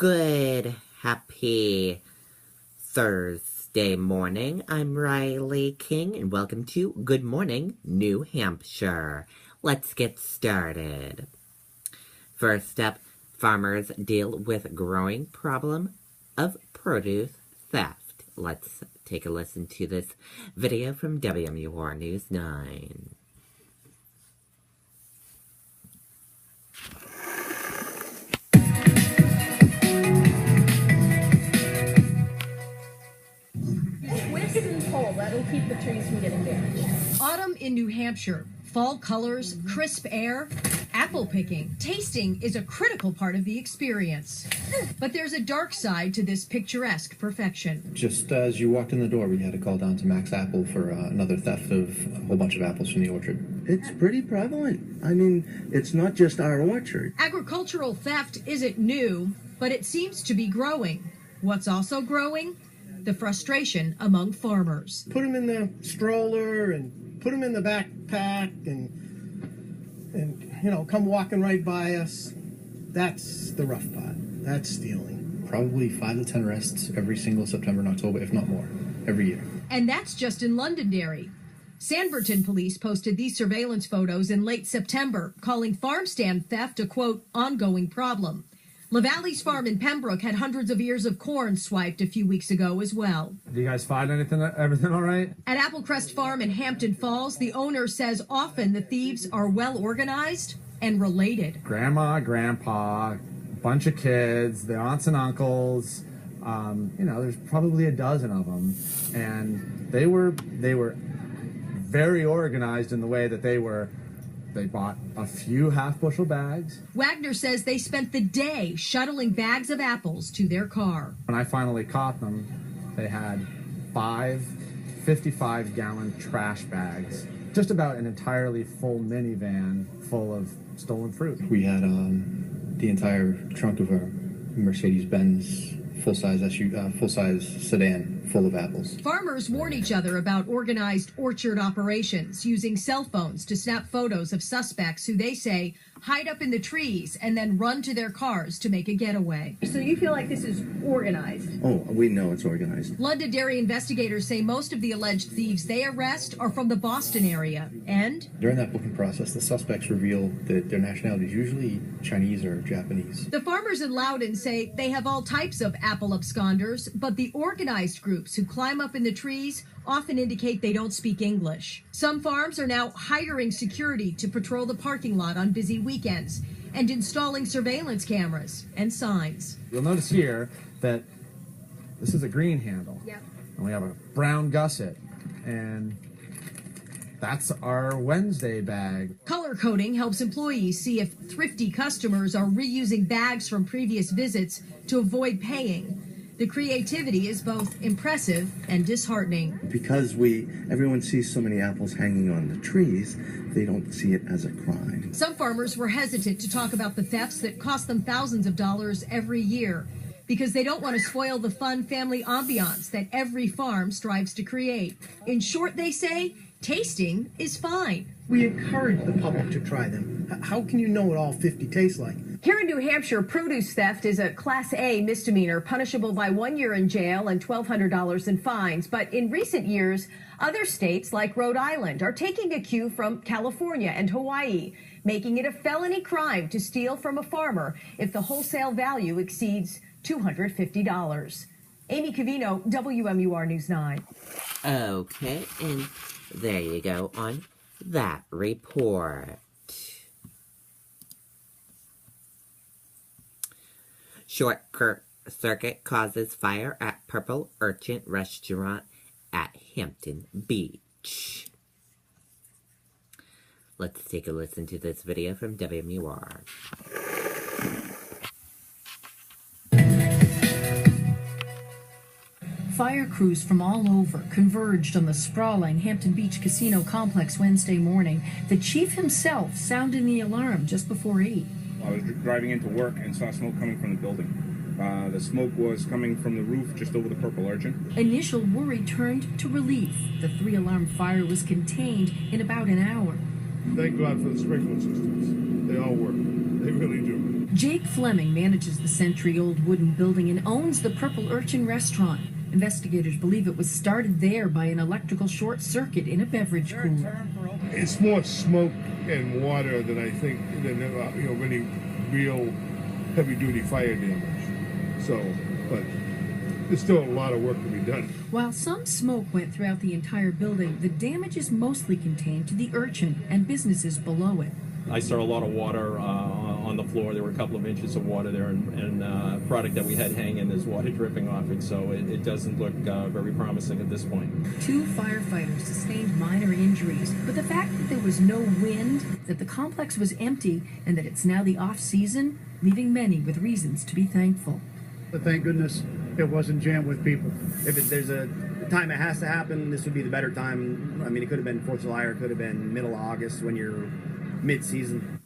Good, happy Thursday morning. I'm Riley King, and welcome to Good Morning, New Hampshire. Let's get started. First up, farmers deal with growing problem of produce theft. Let's take a listen to this video from WMUR News 9. That'll keep the trees from getting damaged. Autumn in New Hampshire. Fall colors, crisp air, apple picking. Tasting is a critical part of the experience. But there's a dark side to this picturesque perfection. Just as you walked in the door, we had to call down to Max Apple for another theft of a whole bunch of apples from the orchard. It's pretty prevalent. I mean, it's not just our orchard. Agricultural theft isn't new, but it seems to be growing. What's also growing? The frustration among farmers. Put them in the stroller and put them in the backpack and come walking right by us. That's the rough part. That's stealing. Probably 5 to 10 arrests every single September and October, if not more, every year. And that's just in Londonderry. Sanbornton police posted these surveillance photos in late September, calling farm stand theft a, quote, ongoing problem. LaValley's farm in Pembroke had hundreds of ears of corn swiped a few weeks ago as well. Do you guys find everything all right? At Applecrest Farm in Hampton Falls, the owner says often the thieves are well organized and related. Grandma, grandpa, bunch of kids, their aunts and uncles, there's probably a dozen of them. And they were very organized in the way that they bought a few half-bushel bags. Wagner says they spent the day shuttling bags of apples to their car. When I finally caught them, they had 5 55-gallon trash bags, just about an entirely full minivan full of stolen fruit. We had the entire trunk of a Mercedes-Benz full-size sedan full of apples. Farmers warn each other about organized orchard operations, using cell phones to snap photos of suspects who they say hide up in the trees and then run to their cars to make a getaway. So you feel like this is organized? Oh, we know it's organized. Londonderry investigators say most of the alleged thieves they arrest are from the Boston area. And during that booking process, the suspects reveal that their nationality is usually Chinese or Japanese. The farmers in Loudon say they have all types of apple absconders, but the organized groups who climb up in the trees often indicate they don't speak English. Some farms are now hiring security to patrol the parking lot on busy weekends and installing surveillance cameras and signs. You'll notice here that this is a green handle. Yep. And we have a brown gusset, and that's our Wednesday bag. Color coding helps employees see if thrifty customers are reusing bags from previous visits to avoid paying. The creativity is both impressive and disheartening. Because everyone sees so many apples hanging on the trees, they don't see it as a crime. Some farmers were hesitant to talk about the thefts that cost them thousands of dollars every year because they don't want to spoil the fun family ambiance that every farm strives to create. In short, they say, tasting is fine. We encourage the public to try them. How can you know what all 50 taste like? Here in New Hampshire, produce theft is a Class A misdemeanor, punishable by 1 year in jail and $1,200 in fines. But in recent years, other states like Rhode Island are taking a cue from California and Hawaii, making it a felony crime to steal from a farmer if the wholesale value exceeds $250. Amy Cavino, WMUR News 9. Okay, and there you go on that report. Short circuit causes fire at Purple Urchin Restaurant at Hampton Beach. Let's take a listen to this video from WMUR. Fire crews from all over converged on the sprawling Hampton Beach Casino complex Wednesday morning. The chief himself sounding the alarm just before 8. I was driving into work and saw smoke coming from the building. The smoke was coming from the roof just over the Purple Urchin. Initial worry turned to relief. The 3-alarm fire was contained in about an hour. Thank God for the sprinkler systems. They all work. They really do. Jake Fleming manages the century-old wooden building and owns the Purple Urchin restaurant. Investigators believe it was started there by an electrical short circuit in a beverage cooler. It's more smoke and water than I think than any real heavy-duty fire damage. So, but there's still a lot of work to be done. While some smoke went throughout the entire building, the damage is mostly contained to the Urchin and businesses below it. I saw a lot of water on the floor. There were a couple of inches of water there, and product that we had hanging, there's water dripping off it, so it doesn't look very promising at this point. 2 firefighters sustained minor injuries, but the fact that there was no wind, that the complex was empty, and that it's now the off-season, leaving many with reasons to be thankful. But thank goodness it wasn't jammed with people. If there's a time it has to happen, this would be the better time. I mean, it could have been 4th of July, or it could have been middle of August when you're mid-season.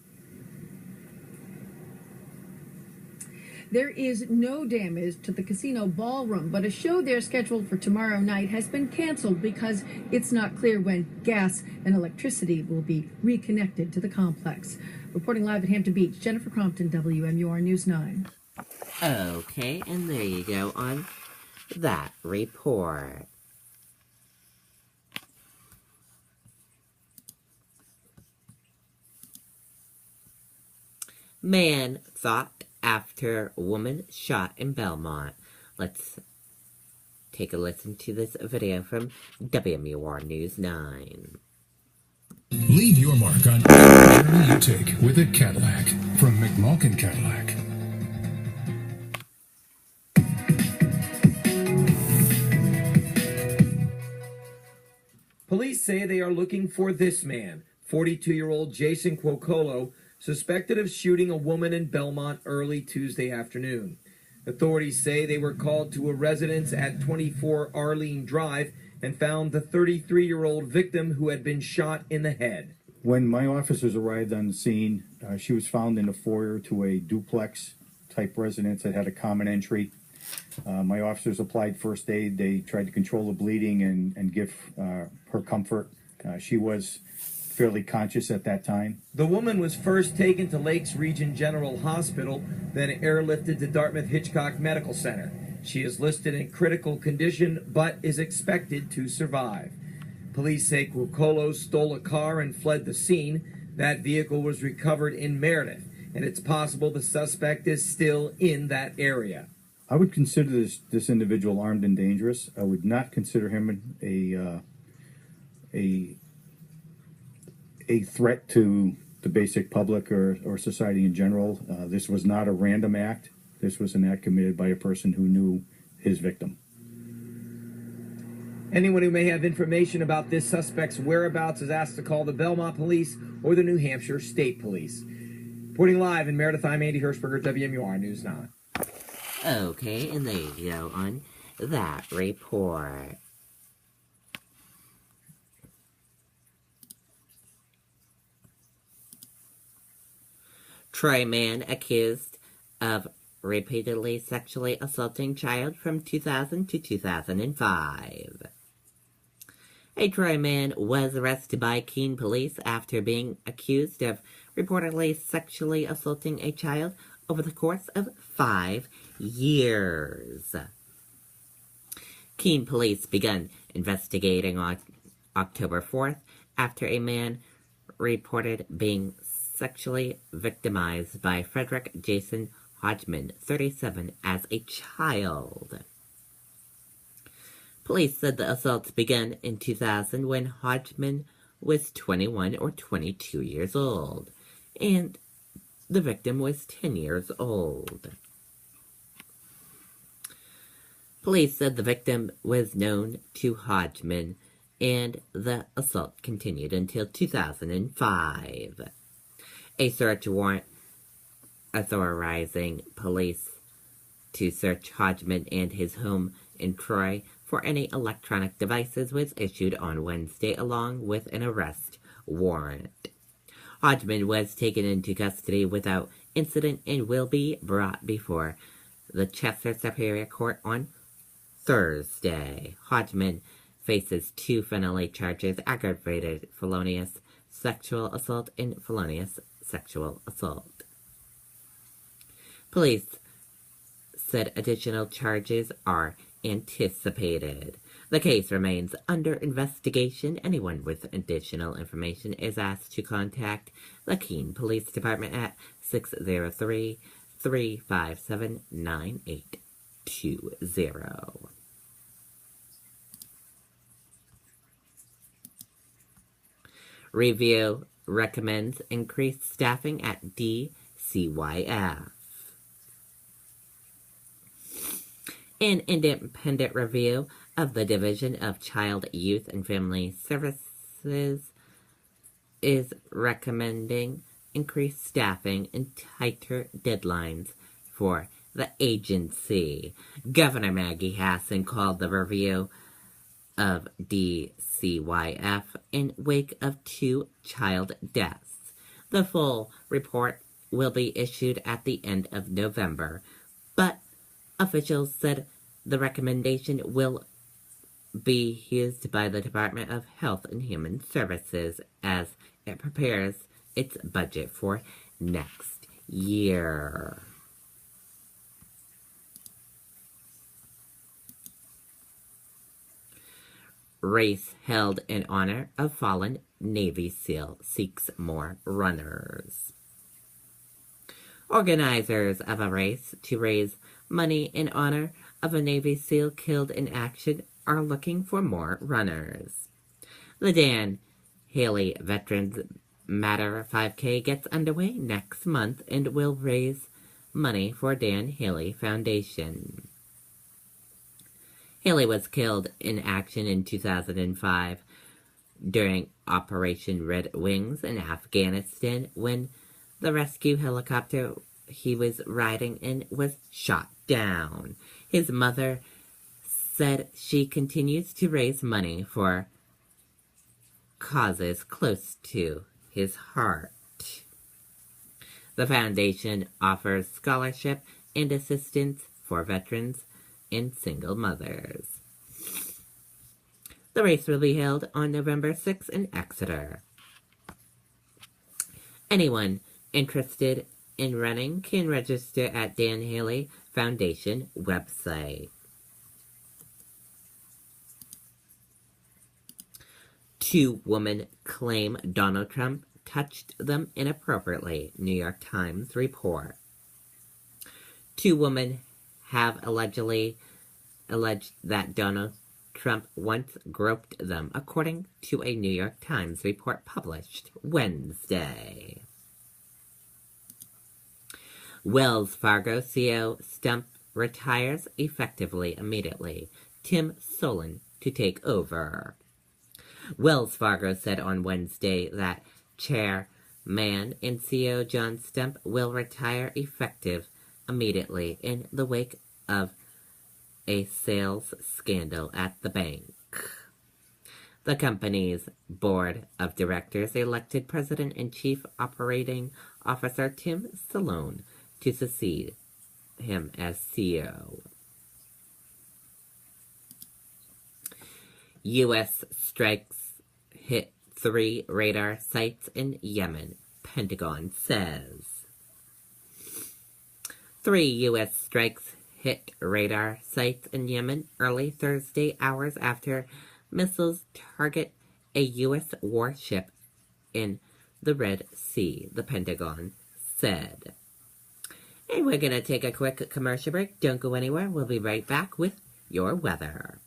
There is no damage to the casino ballroom, but a show there scheduled for tomorrow night has been canceled because it's not clear when gas and electricity will be reconnected to the complex. Reporting live at Hampton Beach, Jennifer Crompton, WMUR News 9. Okay, and there you go on that report. Man thought after woman shot in Belmont. Let's take a listen to this video from WMUR News 9. Leave your mark on every journey you take with a Cadillac from McMulkin Cadillac. Police say they are looking for this man, 42-year-old Jason Cuocolo, suspected of shooting a woman in Belmont early Tuesday afternoon. Authorities say they were called to a residence at 24 Arlene Drive and found the 33-year-old victim who had been shot in the head. When my officers arrived on the scene, she was found in the foyer to a duplex-type residence that had a common entry. My officers applied first aid. They tried to control the bleeding and give her comfort. She was fairly conscious at that time. The woman was first taken to Lakes Region General Hospital, then airlifted to Dartmouth Hitchcock Medical Center. She is listed in critical condition, but is expected to survive. Police say Cuocolo stole a car and fled the scene. That vehicle was recovered in Meredith, and it's possible the suspect is still in that area. I would consider this individual armed and dangerous. I would not consider him a threat to the basic public or society in general. This was not a random act. This was an act committed by a person who knew his victim. Anyone who may have information about this suspect's whereabouts is asked to call the Belmont Police or the New Hampshire State Police. Reporting live in Meredith, I'm Andy Hirschberger, WMUR News 9. Okay, and there you go on that report. Troy man accused of repeatedly sexually assaulting child from 2000 to 2005. A Troy man was arrested by Keene police after being accused of reportedly sexually assaulting a child over the course of 5 years. Keene police began investigating on October 4th after a man reported being sexually victimized by Frederick Jason Hodgman, 37, as a child. Police said the assaults began in 2000 when Hodgman was 21 or 22 years old, and the victim was 10 years old. Police said the victim was known to Hodgman, and the assault continued until 2005. A search warrant authorizing police to search Hodgman and his home in Troy for any electronic devices was issued on Wednesday, along with an arrest warrant. Hodgman was taken into custody without incident and will be brought before the Chester Superior Court on Thursday. Hodgman faces 2 felony charges: aggravated felonious sexual assault and felonious sexual assault. Police said additional charges are anticipated. The case remains under investigation. Anyone with additional information is asked to contact the Keene Police Department at 603-357-9820. Review recommends increased staffing at DCYF. An independent review of the Division of Child, Youth, and Family Services is recommending increased staffing and tighter deadlines for the agency. Governor Maggie Hassan called the review of DCYF in wake of 2 child deaths. The full report will be issued at the end of November, but officials said the recommendation will be used by the Department of Health and Human Services as it prepares its budget for next year. Race held in honor of fallen Navy SEAL seeks more runners. Organizers of a race to raise money in honor of a Navy SEAL killed in action are looking for more runners. The Dan Haley Veterans Matter 5K gets underway next month and will raise money for Dan Haley Foundation. Haley was killed in action in 2005 during Operation Red Wings in Afghanistan when the rescue helicopter he was riding in was shot down. His mother said she continues to raise money for causes close to his heart. The foundation offers scholarship and assistance for veterans and single mothers. The race will be held on November 6th in Exeter. Anyone interested in running can register at Dan Haley Foundation website. 2 women claim Donald Trump touched them inappropriately, New York Times report. 2 women have alleged that Donald Trump once groped them, according to a New York Times report published Wednesday. Wells Fargo CEO Stump retires effectively immediately. Tim Solon to take over. Wells Fargo said on Wednesday that Chairman and CEO John Stump will retire effective immediately in the wake of a sales scandal at the bank. The company's board of directors elected President and Chief Operating Officer Tim Solon to succeed him as CEO. U.S. strikes hit 3 radar sites in Yemen, Pentagon says. 3 U.S. strikes hit radar sites in Yemen early Thursday, hours after missiles target a U.S. warship in the Red Sea, the Pentagon said. And we're going to take a quick commercial break. Don't go anywhere. We'll be right back with your weather.